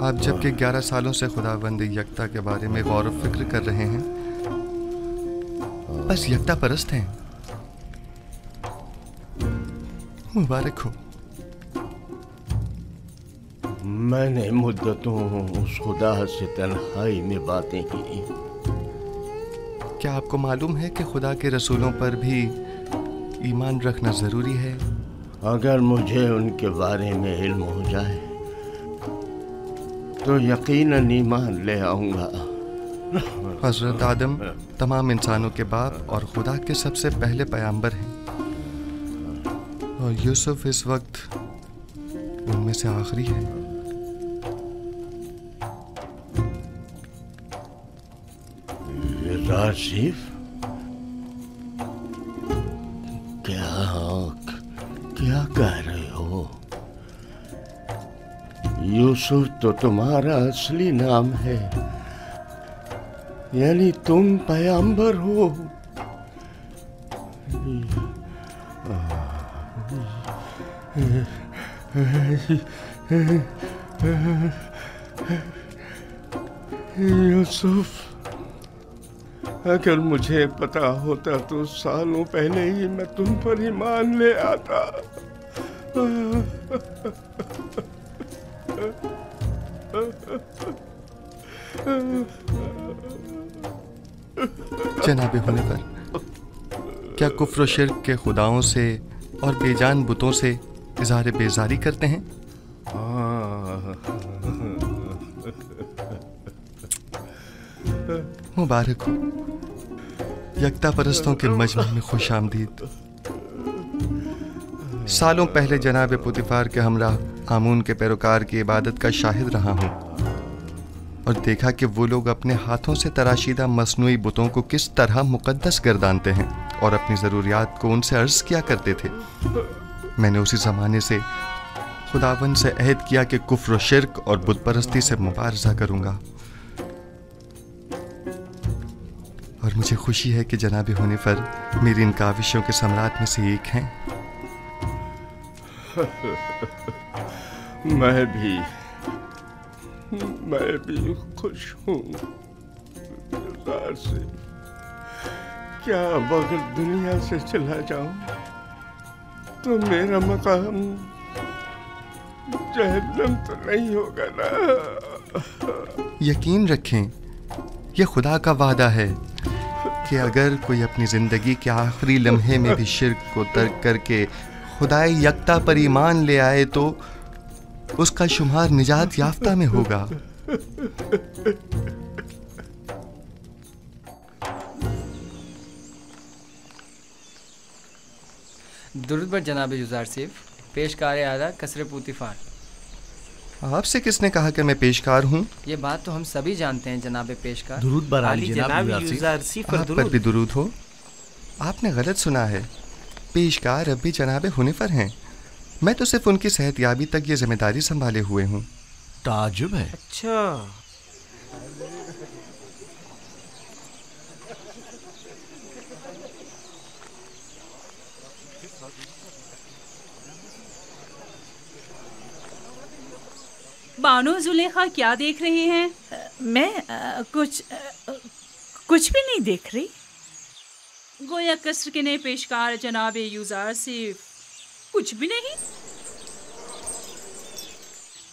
आप जबकि 11 सालों से खुदावंद यकता के बारे में गौर व फिक्र कर रहे हैं, बस यकता परस्त हैं। मुबारक हो। मैंने मुद्दतों उस खुदा से तन्हाई में बातें की। क्या आपको मालूम है कि खुदा के रसूलों पर भी ईमान रखना जरूरी है? अगर मुझे उनके बारे में इल्म हो जाए तो यकीनन ईमान ले आऊंगा। हजरत आदम तमाम इंसानों के बाप और खुदा के सबसे पहले पैगंबर हैं, और यूसुफ इस वक्त उनमें से आखिरी है। राशिफ, क्या कह रहे हो? यूसुफ तो तुम्हारा असली नाम है, यानी तुम पैगंबर हो। यूसुफ, अगर मुझे पता होता तो सालों पहले ही मैं तुम पर ईमान ले आता। जनाबे होने पर क्या कुफ्र शिर्क के खुदाओं से और बेजान बुतों से इज़हार बेजारी करते हैं? मुबारक हो। यकता परस्तों के मजमे में खुश आमदीद। सालों पहले जनाब पुतिफार के हमराह आमून के पैरोकार की इबादत का शाहिद रहा हूँ और देखा कि वो लोग अपने हाथों से तराशीदा मसनूई बुतों को किस तरह मुकद्दस गर्दानते हैं और अपनी ज़रूरियात को उनसे अर्ज़ किया करते थे। मैंने उसी ज़माने से खुदावन से अहद किया कि कुफ्र शिर्क और बुत परस्ती से मुबारज़ा करूँगा, और मुझे खुशी है कि जनाब होने पर मेरी इन काविशों के सम्राट में से एक हैं। मैं भी खुश हूँ। से क्या अगर दुनिया से चला जाऊं तो मेरा मकाम जहन्नम तो नहीं होगा ना? यकीन रखें, यह खुदा का वादा है कि अगर कोई अपनी जिंदगी के आखिरी लम्हे में भी शिर्क को तर्क करके खुदाई यकता पर ईमान ले आए तो उसका शुमार निजात याफ्ता में होगा। दुरूद बर जनाब युज़ार सिफ, पेशकार आला कसर पुतिफार। आपसे किसने कहा कि मैं पेशकार हूँ? ये बात तो हम सभी जानते हैं जनाब पेशकार। दुरूद बर आली जनाब युज़ार सिफ। आप पर भी दुरूद हो। आपने गलत सुना है, पेशकार अब भी जनाब हुनिफर हैं। मैं तो सिर्फ उनकी सेहतयाबी तक ये जिम्मेदारी संभाले हुए हूँ। ताजुब है। अच्छा, बानो जुलेखा क्या देख रहे हैं? मैं कुछ भी नहीं देख रही। गोया कसर के नए पेशकार जनाब युज़ार सिफ कुछ भी नहीं।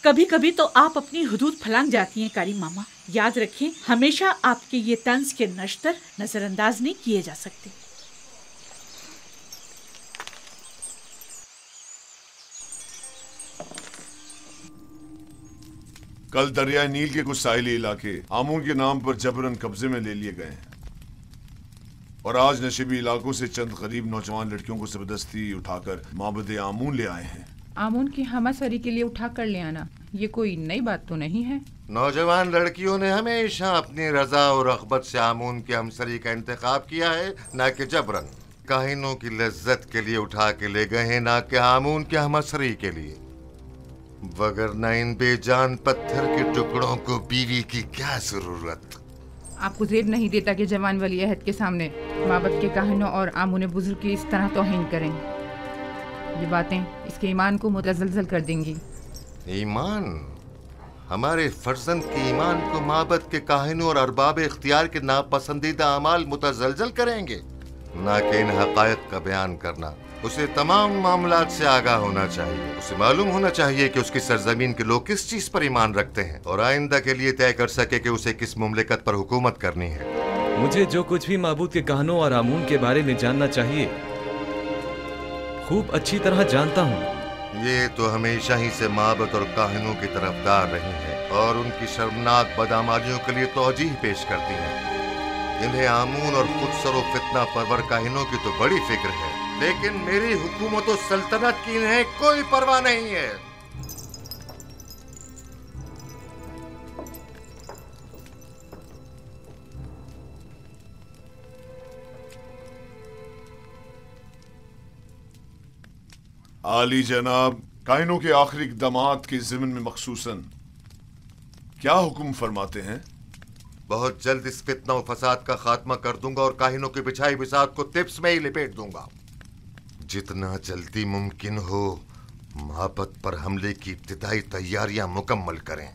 कभी कभी तो आप अपनी हुदूद फलांग जाती हैं कारी मामा। याद रखें, हमेशा आपके ये तंज के नश्तर नजरअंदाज नहीं किए जा सकते। कल दरियाए नील के कुछ साहिली इलाके आमून के नाम पर जबरन कब्जे में ले लिए गए हैं, और आज नशीबी इलाकों से चंद गरीब नौजवान लड़कियों को जबरदस्ती उठाकर माबद आमून ले आए हैं। आमून की हमासरी के लिए उठा कर ले आना ये कोई नई बात तो नहीं है। नौजवान लड़कियों ने हमेशा अपनी रजा और रग़बत से आमून की हमसरी का इंतखाब किया है, न कि जबरन। काहिनों की लज्जत के लिए उठा के ले गए हैं, न कि आमून की हमसरी के लिए। वगरना इन बेजान पत्थर के टुकड़ों को बीवी की क्या जरूरत। आपको ज़ेर नहीं देता कि जवान वली अहद के सामने माबद के काहिनों और आमून बुजुर्ग की इस तरह तौहीन करें। ये बातें इसके ईमान को मुतज़लज़ल कर देंगी। ईमान? हमारे फर्जंद के ईमान को माबद के काहिनों और अरबाब इख्तियार के नापसंदीदा अमाल मुतजलजल करेंगे? ना कि इन हकायक का बयान करना। उसे तमाम मामलात से आगाह होना चाहिए। उसे मालूम होना चाहिए कि उसकी सरजमीन के लोग किस चीज पर ईमान रखते हैं और आइंदा के लिए तय कर सके कि उसे किस मुमलिकत पर हुकूमत करनी है। मुझे जो कुछ भी माबूद के कहनों और आमून के बारे में जानना चाहिए खूब अच्छी तरह जानता हूँ। ये तो हमेशा ही से माबद और काहिनों की तरफदार रही है और उनकी शर्मनाक बदआमालियों के लिए तौजीह पेश करती है। इन्हें आमून और खुदसर व फितना परवर काहिनों की तो बड़ी फिक्र है, लेकिन मेरी हुकूमत और सल्तनत की इन्हें कोई परवाह नहीं है। आली जनाब, काहिनों के आखिरी इक़दामात के ज़िम्न में मखसूसन क्या हुक्म फरमाते हैं? बहुत जल्द इस फितना और फसाद का खात्मा कर दूंगा और काहिनों की बिछाई बिसात को तिप्स में ही लिपेट दूंगा। जितना जल्दी मुमकिन हो माबद पर हमले की इब्तिदाई तैयारियां मुकम्मल करें।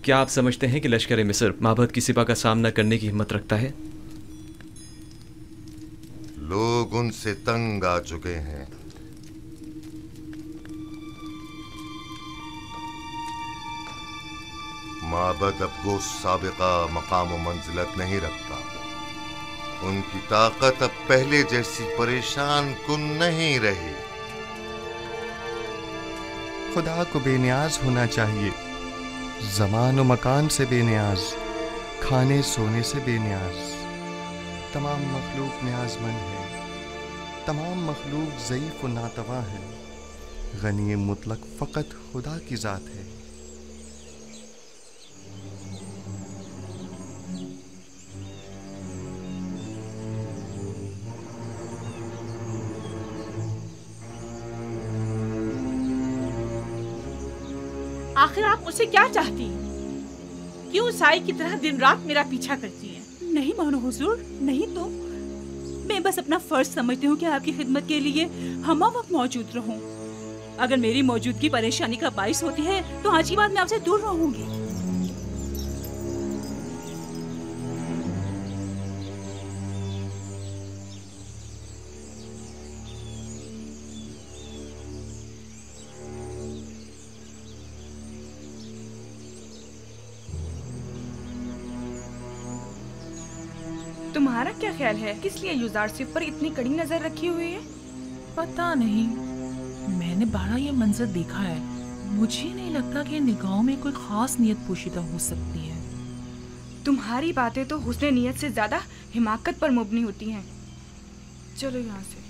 क्या आप समझते हैं कि लश्कर मिस्र माबद की सिपा का सामना करने की हिम्मत रखता है? लोग उनसे तंग आ चुके हैं। माबद अब वो साबिका मकाम व मंजिलत नहीं रखता। उनकी ताकत अब पहले जैसी परेशान कुन नहीं रही। खुदा को बेनियाज होना चाहिए, ज़मान व मकान से बेनियाज, खाने सोने से बेनियाज। तमाम मखलूक न्याजमंद है, तमाम मखलूक ज़ईफ़ व नातवा है। गनी मुतलक फ़कत खुदा की ज़ात है। आखिर आप मुझसे क्या चाहती हैं? क्यों साई की तरह दिन रात मेरा पीछा करती हैं? नहीं मानो हुजूर, नहीं तो मैं बस अपना फर्ज समझती हूँ कि आपकी खिदमत के लिए हम वक्त मौजूद रहूं। अगर मेरी मौजूदगी परेशानी का बाइस होती है तो आज की बात मैं आपसे दूर रहूंगी। तुम्हारा क्या ख्याल है, किस लिए यूज़ारसिफ पर इतनी कड़ी नजर रखी हुई है? पता नहीं, मैंने बड़ा ये मंजर देखा है। मुझे नहीं लगता कि निगाहों में कोई खास नियत पोशीदा हो सकती है। तुम्हारी बातें तो हुस्न नियत से ज्यादा हिमाकत पर मबनी होती हैं। चलो यहाँ से।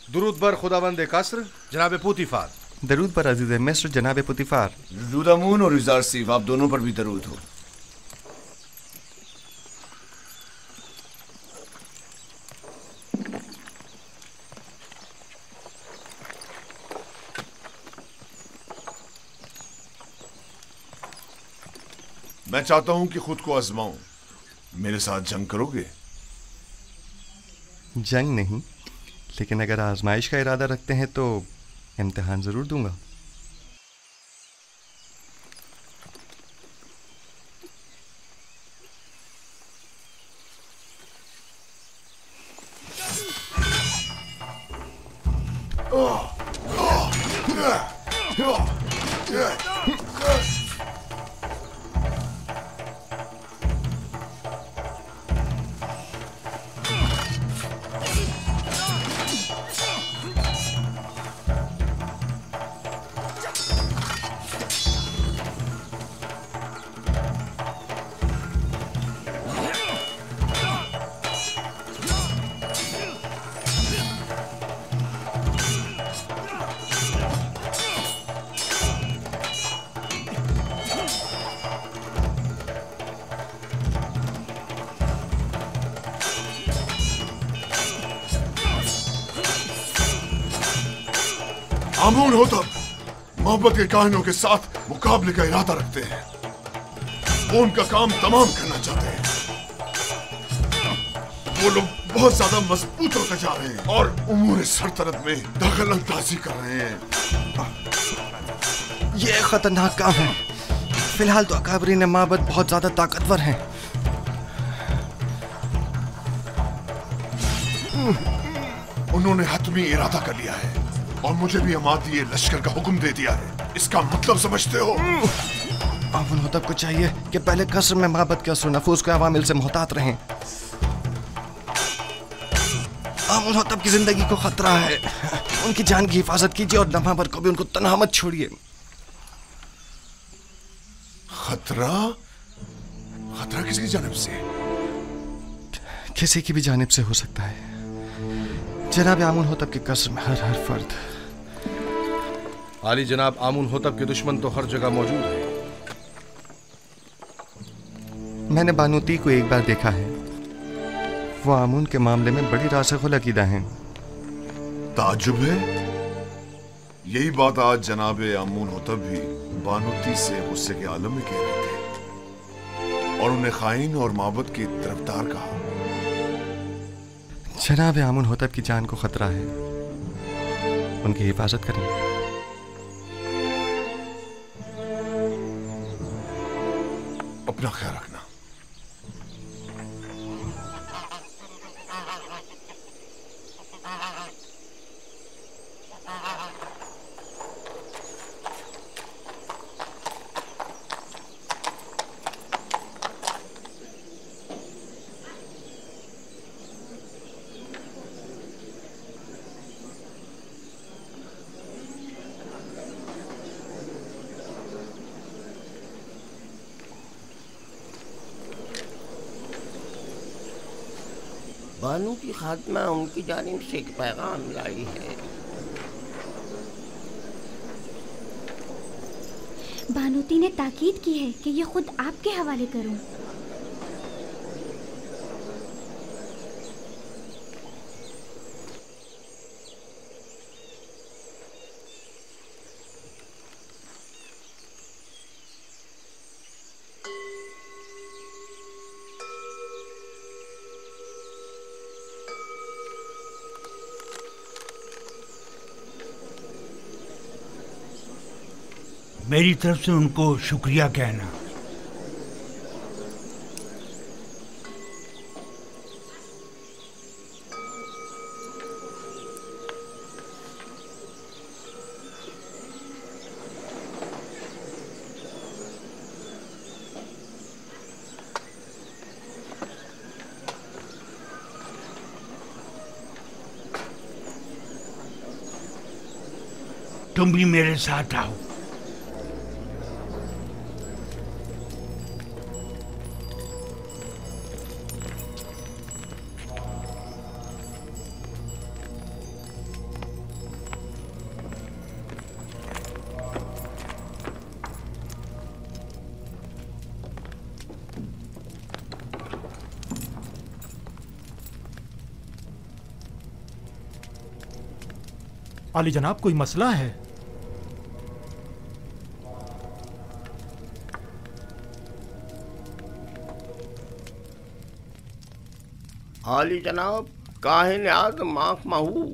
दुरूद बर खुदावंद कसर जनाब पुतिफार। दरूद पर अजीज मिस्र जनाब पुतिफार। दरूद अमून और यूज़ारसिफ, आप दोनों पर भी दरूद हो। मैं चाहता हूं कि खुद को आजमाऊं। मेरे साथ जंग करोगे? जंग नहीं, लेकिन अगर आजमाइश का इरादा रखते हैं तो इम्तिहान जरूर दूंगा। आमून होतब मोहब्बत के काहिनों के साथ मुकाबले का इरादा रखते हैं। वो उनका काम तमाम करना चाहते हैं। वो लोग बहुत ज्यादा मजबूत होते जा रहे हैं और उमूर सल्तनत में दखल अंदाजी कर रहे हैं। ये खतरनाक काम है। फिलहाल तो अकाबरीन माबद बहुत ज्यादा ताकतवर हैं। उन्होंने हतमी इरादा कर लिया है और मुझे भी अमादी लश्कर का हुक्म दे दिया है। इसका मतलब समझते हो? आमुन होतब को चाहिए कि पहले कसर में माबद के असर नफूस के अवामिल से मोहतात रहें। आमुन होतब की जिंदगी को खतरा है। उनकी जान की हिफाजत कीजिए और लम्हा भर को भी उनको तन्हा मत छोड़िए। खतरा? खतरा किसकी जानिब से? किसी की भी जानिब से हो सकता है। जनाब आमुन होतब के कसर में हर फर्द। आली जनाब, आमुन होतब के दुश्मन तो हर जगह मौजूद है। मैंने बानूती को एक बार देखा है। वो आमुन के मामले में बड़ी रासिख़ुल अक़ीदा हैं। ताज्जुब है। यही बात आज जनाब आमून होतब भी बानूती से गुस्से के आलम में कह रहे थे और उन्हें खाइन और माबद की तरफदार कहा। जनाब आमुन होतब की जान को खतरा है। उनकी हिफाजत करें। अपना ख्याल रखना। बानू की खात्मा उनकी जानिब से एक पैगाम लाई है। बानूती ने ताकीद की है कि ये खुद आपके हवाले करूं। मेरी तरफ से उनको शुक्रिया कहना। तुम भी मेरे साथ आओ। आली जनाब, कोई मसला है? आली जनाब, काहिन आज़म आँख महू,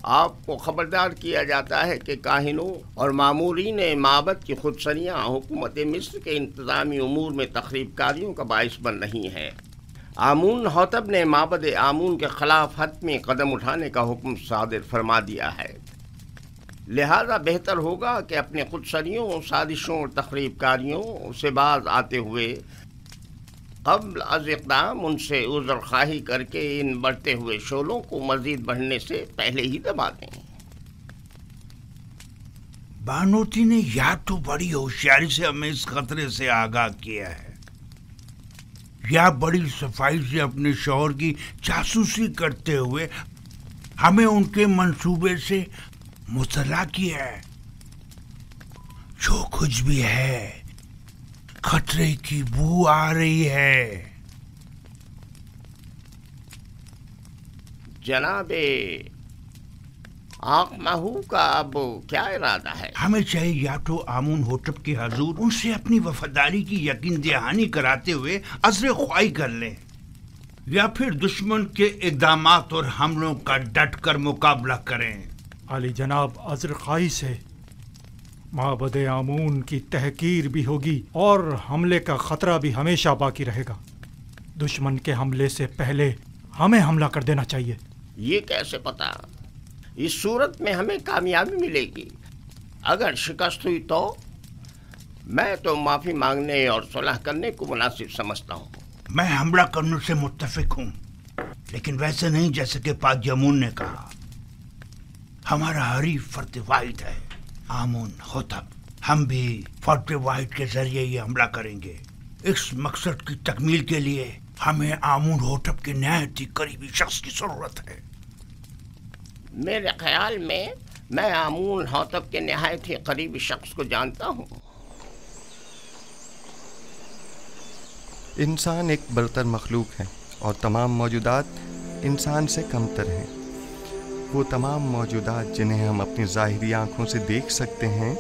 आपको खबरदार किया जाता है कि काहिनों और मामूरीन माबद की खुदसरियाँ हुकूमत मिस्र के इंतज़ामी उमूर में तखरीबकारियों का बाइस बन रही हैं। आमून होतब ने माबद आमून के खिलाफ हतमी कदम उठाने का हुक्म सादिर फरमा दिया है। लिहाजा बेहतर होगा कि अपने खुदसरियों, साजिशों और तखरीबकारियों से बाज आते हुए क़ब्ल अज़ इक़दाम उनसे उज़्र ख़्वाही करके इन बढ़ते हुए शोलों को मज़ीद बढ़ने से पहले ही दबा दें। बानूती ने या तो बड़ी होशियारी से हमें इस खतरे से आगाह किया है या बड़ी सफाई से अपने शौहर की जासूसी करते हुए हमें उनके मंसूबे से मुतला किया है। जो कुछ भी है, खतरे की बू आ रही है। जनाबे आंख महू का अब क्या इरादा है? हमें चाहिए या तो आमून होटब के हजूर उनसे अपनी वफादारी की यकीन दहानी कराते हुए अज़्र ख्वाही कर लें, या फिर दुश्मन के इक़दामात और हमलों का डट कर मुकाबला करें। आली जनाब, अज़्र ख्वाही से माबद आमून की तहकीर भी होगी और हमले का खतरा भी हमेशा बाकी रहेगा। दुश्मन के हमले से पहले हमें हमला कर देना चाहिए। ये कैसे पता? इस सूरत में हमें कामयाबी मिलेगी। अगर शिकस्त हुई तो मैं तो माफी मांगने और सुलह करने को मुनासिब समझता हूँ। मैं हमला करने से मुत्तफिक हूँ, लेकिन वैसे नहीं जैसे कि पादयामून ने कहा। हमारा हरीफ फर्द वाहिद है आमून होतब। हम भी फर्द वाहिद के जरिए ये हमला करेंगे। इस मकसद की तकमील के लिए हमें आमून होतब के नहायत ही करीबी शख्स की जरूरत है। मेरे ख्याल में मैं आमून होतब के नहायत ही करीबी शख्स को जानता हूँ। इंसान एक बरतर मखलूक है और तमाम मौजूदात इंसान से कमतर हैं। वो तमाम मौजूदात जिन्हें हम अपनी ज़ाहिरी आँखों से देख सकते हैं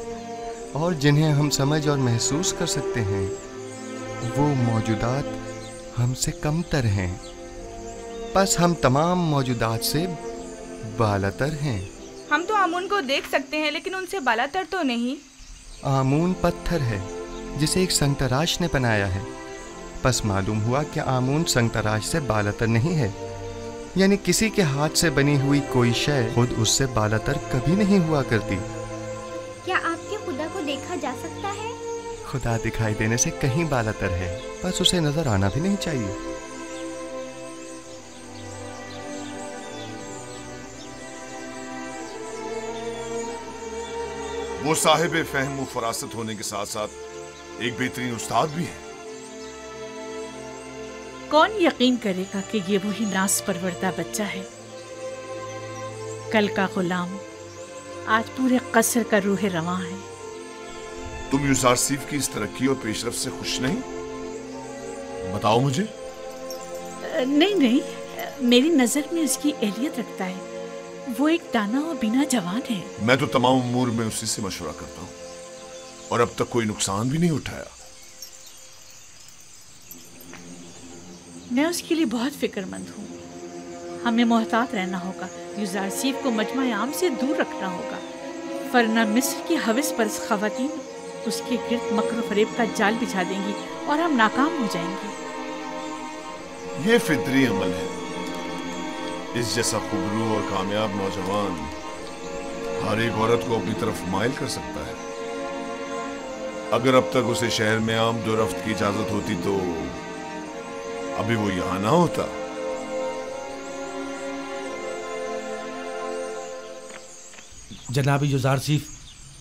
और जिन्हें हम समझ और महसूस कर सकते हैं, वो मौजूदात हमसे कमतर हैं। बस हम तमाम मौजूदात से बालातर हैं। हम तो आमून को देख सकते हैं, लेकिन उनसे बालातर तो नहीं। आमून पत्थर है जिसे एक संगतराश ने बनाया है। बस मालूम हुआ कि आमून संगतराश से बालातर नहीं है, यानी किसी के हाथ से बनी हुई कोई शय खुद उससे बालातर कभी नहीं हुआ करती। क्या आपके खुदा को देखा जा सकता है? खुदा दिखाई देने से कहीं बालातर है, बस उसे नजर आना भी नहीं चाहिए। वो साहिब फहम व फरासत होने के साथ साथ एक बेहतरीन उस्ताद भी है। कौन यकीन करेगा कि ये वही नास परवरदा बच्चा है? कल का गुलाम आज पूरे कसर का रूह रवां है। तुम यूज़ारसीफ की इस तरक्की और पेशरफ से खुश नहीं? बताओ मुझे। नहीं, मेरी नजर में इसकी एहलियत रखता है। वो एक दाना और बिना जवान है। मैं तो तमाम उमूर में उसी से मशवरा करता हूँ और अब तक कोई नुकसान भी नहीं उठाया। मैं उसके लिए बहुत फिक्रमंद हूँ। हमें मोहतात रहना होगा। यूज़ारसीफ को मजमा आम से दूर रखना होगा, वरना मिस्र की हविस पर खवातीन उसके गिर्द मकर फरेब का जाल बिछा देंगी और हम नाकाम हो जाएंगे। ये फितरी अमल है। इस जैसा खुबरू और कामयाब नौजवान हर एक औरत को अपनी तरफ माइल कर सकता है। अगर अब तक उसे शहर में आम दो रफ्त की इजाजत होती तो अभी वो यहां ना होता। जनाब यूज़ारसीफ,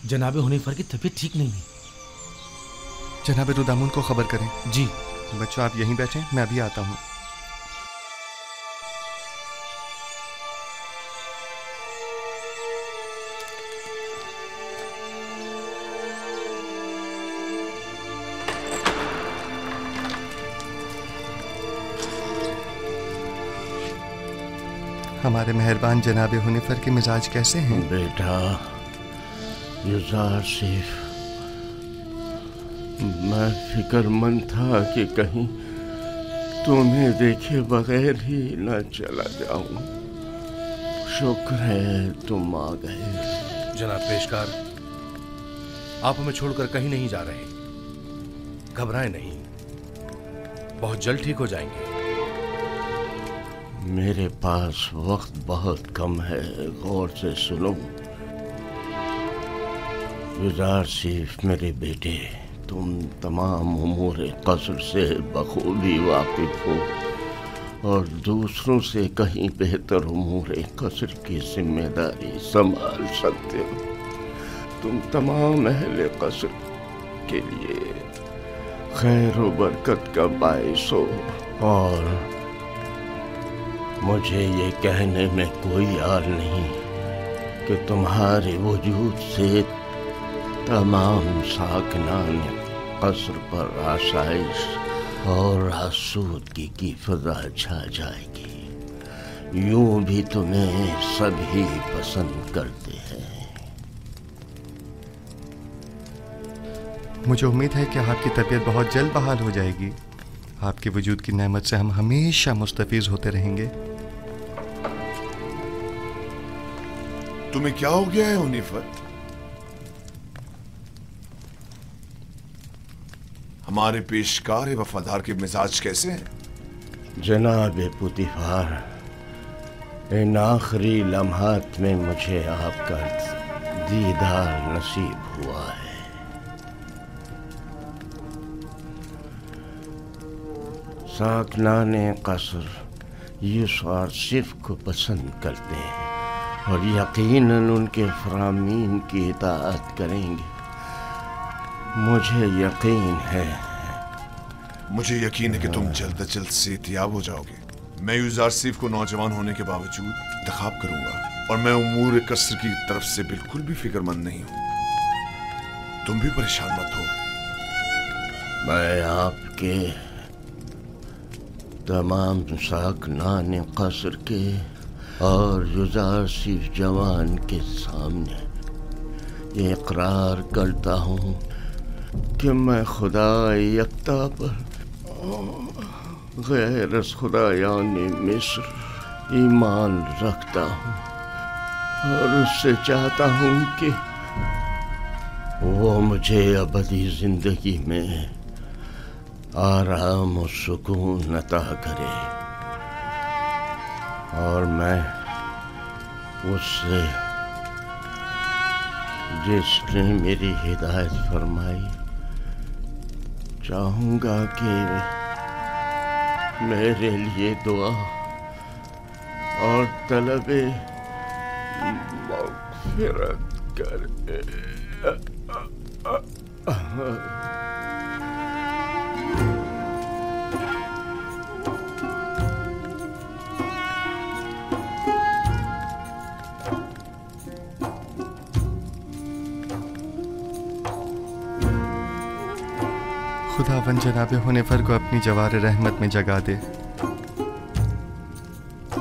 जनाब हुनैफर की तबीयत ठीक नहीं है। जनाब रुदामुन को खबर करें। जी। बच्चों आप यहीं बैठें, मैं अभी आता हूँ। हमारे मेहरबान जनाब हुनैफर के मिजाज कैसे हैं? बेटा यूज़ारसीफ, मैं फिक्रमंद था कि कहीं तुम्हें देखे बगैर ही न चला जाऊं। शुक्र है तुम आ गए। जनाब पेशकार, आप हमें छोड़कर कहीं नहीं जा रहे। घबराएं नहीं, बहुत जल्द ठीक हो जाएंगे। मेरे पास वक्त बहुत कम है, गौर से सुनो। यूज़ारसीफ मेरे बेटे, तुम तमाम उमूर क़स्र से बखूबी वाकिफ हो और दूसरों से कहीं बेहतर उमूर क़स्र की जिम्मेदारी संभाल सकते हो। तुम तमाम अहले क़स्र के लिए खैर व बरकत का बाइस हो और मुझे ये कहने में कोई यार नहीं कि तुम्हारे वजूद से तमाम साकिनान क़स्र पर आसाइश और आसूदगी की फ़ज़ा छा जाएगी। यूं भी तुम्हें सभी पसंद करते हैं। मुझे उम्मीद है कि आपकी तबीयत बहुत जल्द बहाल हो जाएगी। आपके वजूद की नेमत से हम हमेशा मुस्तफीज होते रहेंगे। तुम्हें क्या हो गया है हुनीफर? हमारे पेशकार वफादार के मिजाज कैसे हैं? जनाब पुतिफार, इन आखिरी लम्हात में मुझे आपका दीदार नसीब हुआ है। साकनाने कसर यूसुफ को पसंद करते हैं और यकीनन उनके फरामीन की इताअत करेंगे। मुझे यकीन है कि तुम जल्द अज जल्द सेहतियाब हो जाओगे। मैं यूसुफ को नौजवान होने के बावजूद इंतखाब करूंगा और मैं उमूर कसर की तरफ से बिल्कुल भी फिक्रमंद नहीं हूं। तुम भी परेशान मत हो। मैं आपके तमाम साकनान कसर के और यूसुफ जवान के सामने ये इकरार करता हूँ कि मैं खुदा यकता पर गैर खुदायान मिस्र ईमान रखता हूँ और उससे चाहता हूँ कि वो मुझे अबदी जिंदगी में आराम और सुकून अता करे और मैं उससे जिसने मेरी हिदायत फरमाई चाहूँगा कि मेरे लिए दुआ और तलबे मग़फ़िरत करे। खुदावन जनाब हुनीफर को अपनी जवार रहमत में जगा दे।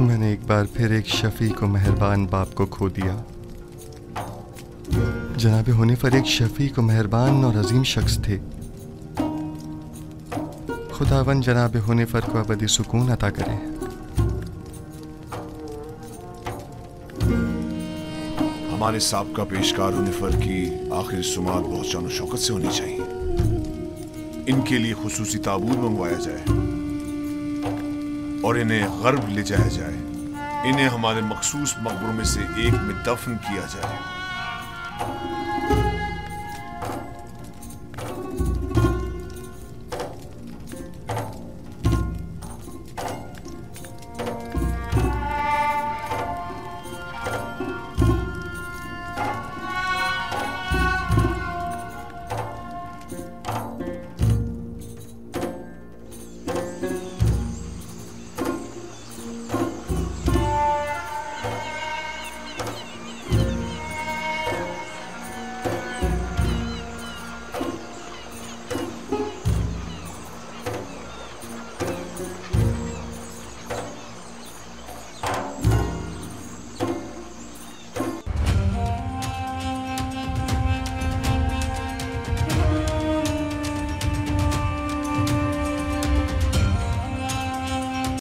मैंने एक बार फिर एक शफी को मेहरबान बाप को खो दिया। जनाब हुनीफर एक शफी को मेहरबान और अजीम शख्स थे। खुदावन जनाब हुनीफर को अबदी सुकून अता करे। हमारे साबका पेशकार हुनीफर की आखिरी सुमात बहुत शान शौकत से होनी चाहिए। इनके लिए खुसूसी ताबूत मंगवाया जाए और इन्हें गर्ब ले जाया जाए। इन्हें हमारे मखसूस मकबरों में से एक में दफन किया जाए।